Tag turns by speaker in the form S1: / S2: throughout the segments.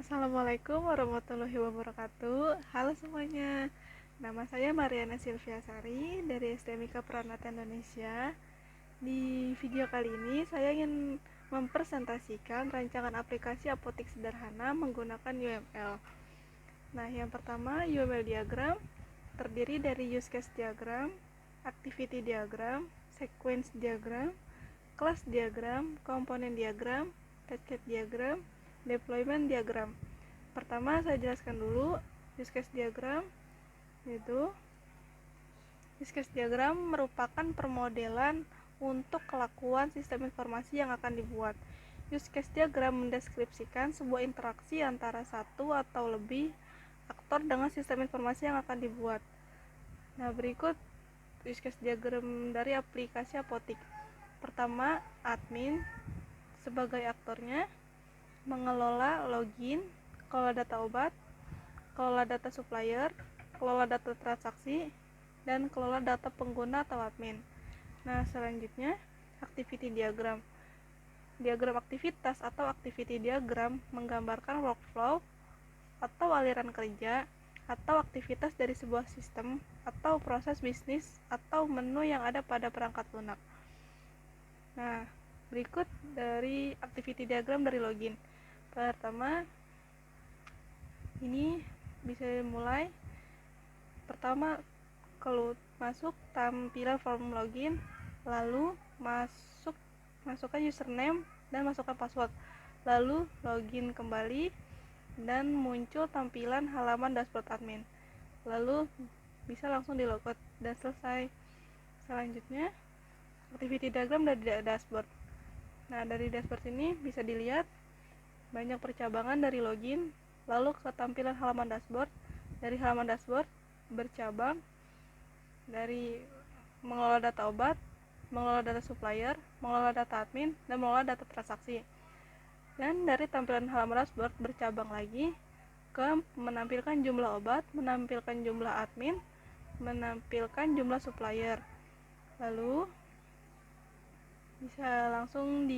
S1: Assalamualaikum warahmatullahi wabarakatuh. Halo semuanya. Nama saya Mariana Silviasari dari STMIK Peranata Indonesia. Di video kali ini saya ingin mempresentasikan rancangan aplikasi apotik sederhana menggunakan UML. Nah, yang pertama UML diagram terdiri dari use case diagram, activity diagram, sequence diagram, class diagram, komponen diagram, cascade diagram, deployment diagram. Pertama saya jelaskan dulu use case diagram. Yaitu use case diagram merupakan permodelan untuk kelakuan sistem informasi yang akan dibuat. Use case diagram mendeskripsikan sebuah interaksi antara satu atau lebih aktor dengan sistem informasi yang akan dibuat. Nah, berikut use case diagram dari aplikasi apotik. Pertama, admin sebagai aktornya mengelola login, kelola data obat, kelola data supplier, kelola data transaksi, dan kelola data pengguna atau admin. Nah, selanjutnya activity diagram. Diagram aktivitas atau activity diagram menggambarkan workflow atau aliran kerja atau aktivitas dari sebuah sistem atau proses bisnis atau menu yang ada pada perangkat lunak. Nah, berikut dari activity diagram dari login. Pertama, ini bisa dimulai. Pertama, kalau masuk tampilan form login, lalu masukkan username dan masukkan password, lalu login kembali dan muncul tampilan halaman dashboard admin, lalu bisa langsung di logout dan selesai. Selanjutnya activity diagram dari dashboard. Nah, dari dashboard ini bisa dilihat banyak percabangan dari login, lalu ke tampilan halaman dashboard. Dari halaman dashboard bercabang dari mengelola data obat, mengelola data supplier, mengelola data admin, dan mengelola data transaksi. Dan dari tampilan halaman dashboard bercabang lagi ke menampilkan jumlah obat, menampilkan jumlah admin, menampilkan jumlah supplier. Lalu bisa langsung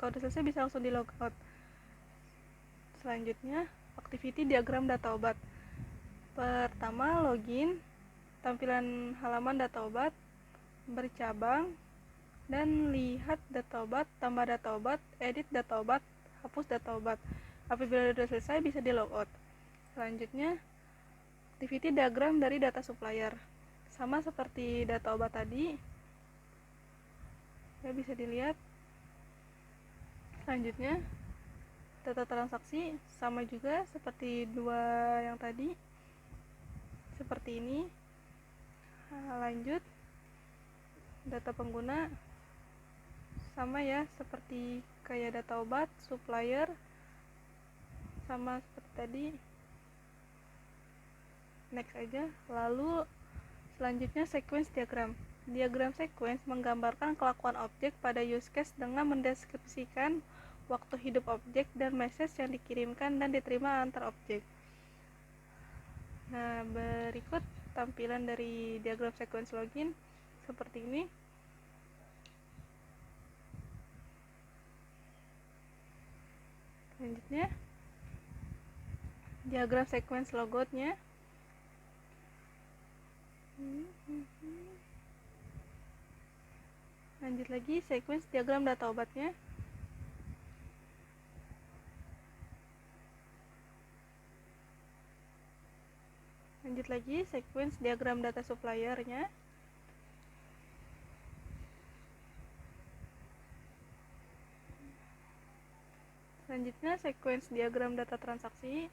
S1: kalau udah selesai bisa langsung di logout. Selanjutnya activity diagram data obat. Pertama, login, tampilan halaman data obat, bercabang, dan lihat data obat, tambah data obat, edit data obat, hapus data obat. Apabila sudah selesai bisa di logout. Selanjutnya activity diagram dari data supplier. Sama seperti data obat tadi, ya bisa dilihat. Selanjutnya data transaksi sama juga seperti dua yang tadi, seperti ini. Lanjut, data pengguna sama ya, seperti kayak data obat, supplier, sama seperti tadi. Next aja. Lalu selanjutnya sequence diagram. Diagram sequence menggambarkan kelakuan objek pada use case dengan mendeskripsikan waktu hidup objek dan message yang dikirimkan dan diterima antar objek. Nah, berikut tampilan dari diagram sequence login seperti ini. Selanjutnya diagram sequence logoutnya. Lanjut lagi sequence diagram data obatnya. Lanjut lagi sequence diagram data suppliernya. Selanjutnya sequence diagram data transaksi.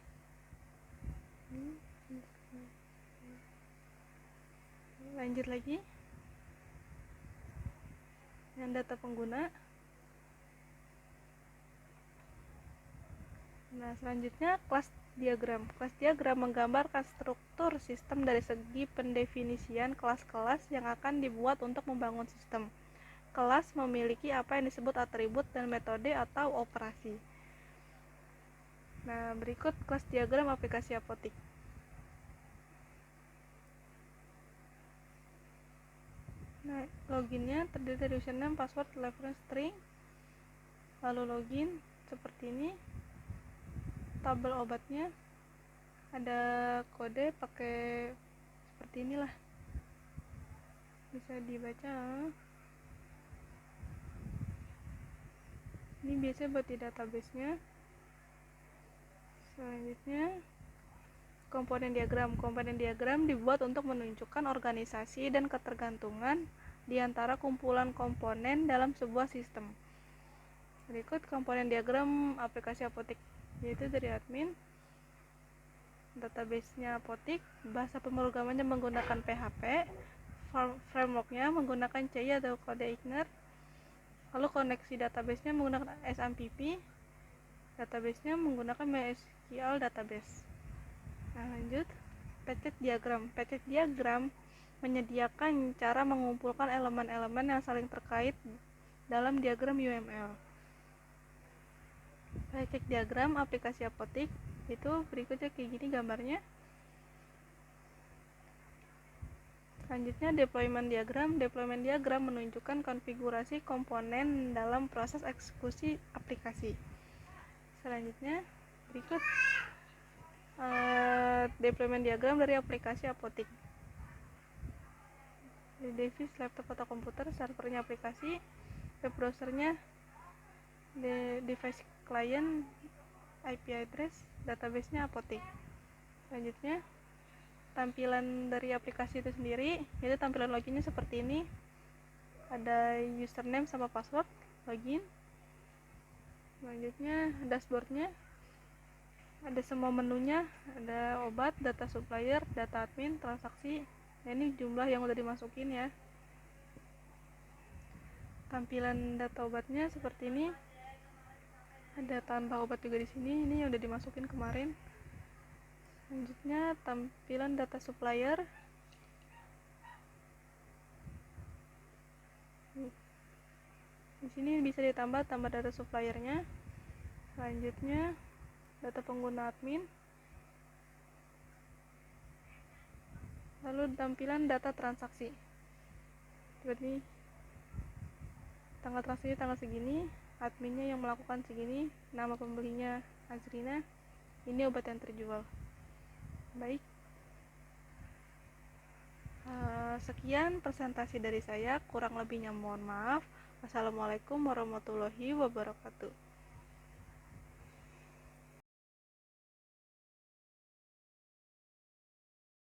S1: Lanjut lagi yang data pengguna. Nah, selanjutnya kelas diagram. Kelas diagram menggambarkan struktur sistem dari segi pendefinisian kelas-kelas yang akan dibuat untuk membangun sistem. Kelas memiliki apa yang disebut atribut dan metode atau operasi. Nah, berikut kelas diagram aplikasi apotik. Nah, loginnya terdiri dari username, password, reference string, lalu login seperti ini. tabel obatnya ada kode pakai seperti inilah, bisa dibaca. Ini biasanya buat di database-nya. Selanjutnya komponen diagram dibuat untuk menunjukkan organisasi dan ketergantungan di antara kumpulan komponen dalam sebuah sistem. Berikut komponen diagram aplikasi apotik, yaitu dari admin, database-nya apotik, bahasa pemrogramannya menggunakan PHP, framework-nya menggunakan CI atau kode Ignore, lalu koneksi database-nya menggunakan SMPP, database-nya menggunakan MySQL database. Nah, lanjut, package diagram menyediakan cara mengumpulkan elemen-elemen yang saling terkait dalam diagram UML. Package diagram aplikasi apotik itu berikutnya kayak gini gambarnya. Selanjutnya deployment diagram menunjukkan konfigurasi komponen dalam proses eksekusi aplikasi. Selanjutnya berikut deployment diagram dari aplikasi apotik. Device, laptop atau komputer, servernya aplikasi, web browsernya, device client, IP address, database-nya apotik. Selanjutnya tampilan dari aplikasi itu sendiri, yaitu tampilan loginnya seperti ini. Ada username sama password login. Selanjutnya dashboardnya, ada semua menunya, ada obat, data supplier, data admin, transaksi. Nah, ini jumlah yang udah dimasukin ya. Tampilan data obatnya seperti ini. Ada tambah obat juga di sini. Ini yang udah dimasukin kemarin. Selanjutnya tampilan data supplier. Di sini bisa ditambah data suppliernya. Selanjutnya data pengguna admin. Lalu tampilan data transaksi. Seperti tanggal transaksi tanggal segini, adminnya yang melakukan segini, nama pembelinya Azrina, ini obat yang terjual. Baik, sekian presentasi dari saya, kurang lebihnya mohon maaf. Wassalamualaikum warahmatullahi wabarakatuh.